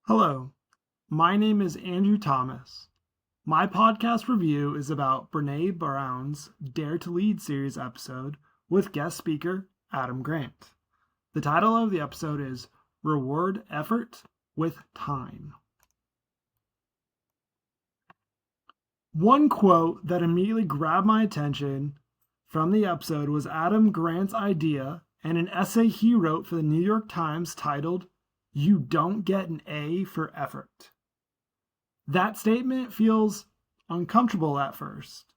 Hello, my name is Andrew Thomas. My podcast review is about Brene Brown's Dare to Lead series episode with guest speaker Adam Grant. The title of the episode is Reward Effort with Time. One quote that immediately grabbed my attention from the episode was Adam Grant's idea and an essay he wrote for the New York Times titled, "You Don't Get an A for Effort." That statement feels uncomfortable at first.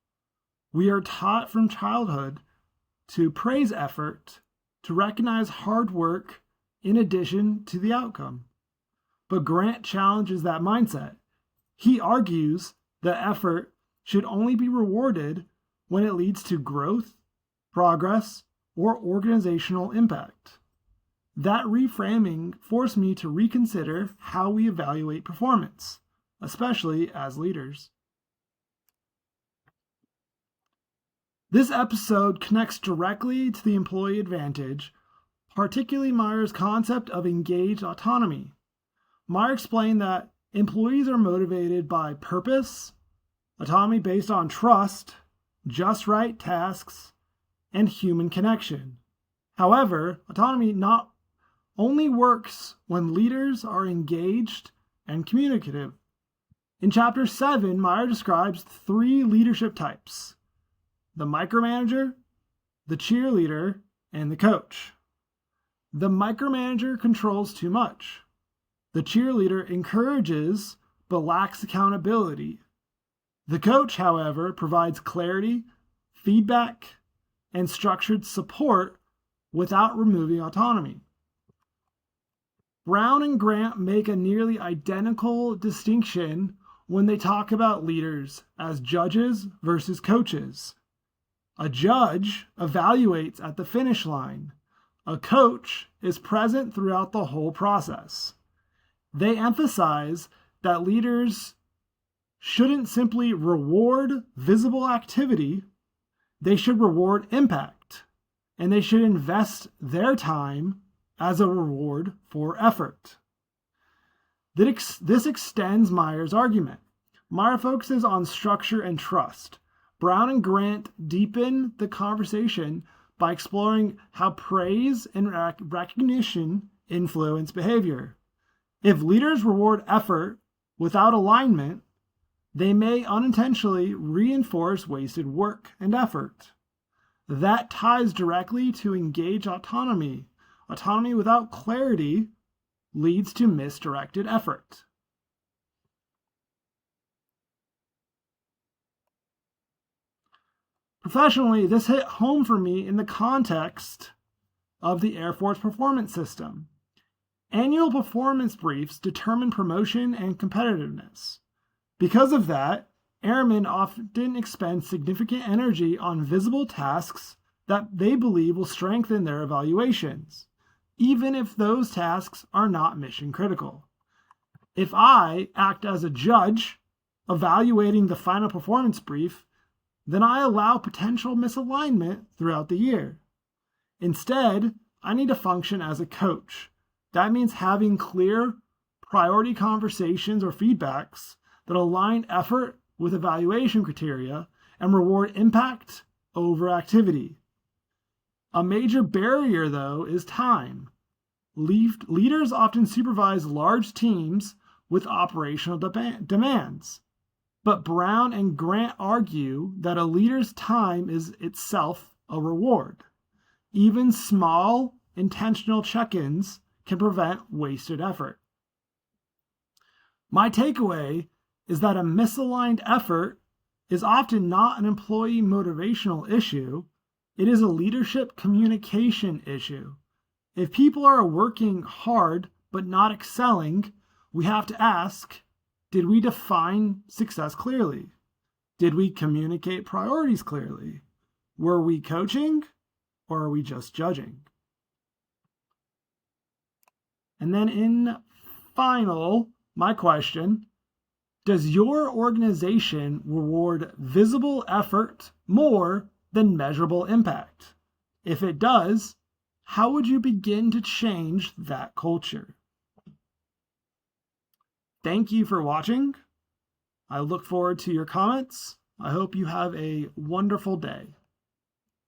We are taught from childhood to praise effort, to recognize hard work in addition to the outcome. But Grant challenges that mindset. He argues that effort should only be rewarded when it leads to growth, progress, or organizational impact. That reframing forced me to reconsider how we evaluate performance, especially as leaders. This episode connects directly to the employee advantage, particularly Meyer's concept of engaged autonomy. Meyer explained that employees are motivated by purpose, autonomy based on trust, just right tasks, and human connection. However, autonomy not only works when leaders are engaged and communicative. In Chapter 7, Meyer describes 3 leadership types: the micromanager, the cheerleader, and the coach. The micromanager controls too much. The cheerleader encourages but lacks accountability. The coach, however, provides clarity, feedback, and structured support without removing autonomy. Brown and Grant make a nearly identical distinction when they talk about leaders as judges versus coaches. A judge evaluates at the finish line. A coach is present throughout the whole process. They emphasize that leaders shouldn't simply reward visible activity, they should reward impact, and they should invest their time as a reward for effort. This extends Meyer's argument. Meyer focuses on structure and trust. Brown and Grant deepen the conversation by exploring how praise and recognition influence behavior. If leaders reward effort without alignment, they may unintentionally reinforce wasted work and effort. That ties directly to engaged autonomy. Autonomy without clarity leads to misdirected effort. Professionally, this hit home for me in the context of the Air Force performance system. Annual performance briefs determine promotion and competitiveness. Because of that, airmen often expend significant energy on visible tasks that they believe will strengthen their evaluations, even if those tasks are not mission critical. If I act as a judge evaluating the final performance brief, then I allow potential misalignment throughout the year. Instead, I need to function as a coach. That means having clear priority conversations or feedbacks that align effort with evaluation criteria and reward impact over activity. A major barrier, though, is time. Leaders often supervise large teams with operational demands. But Brown and Grant argue that a leader's time is itself a reward. Even small, intentional check-ins can prevent wasted effort. My takeaway is that a misaligned effort is often not an employee motivational issue, it is a leadership communication issue. If people are working hard but not excelling, we have to ask, did we define success clearly? Did we communicate priorities clearly? Were we coaching or are we just judging? And then in final, my question, does your organization reward visible effort more than measurable impact? If it does, how would you begin to change that culture? Thank you for watching. I look forward to your comments. I hope you have a wonderful day.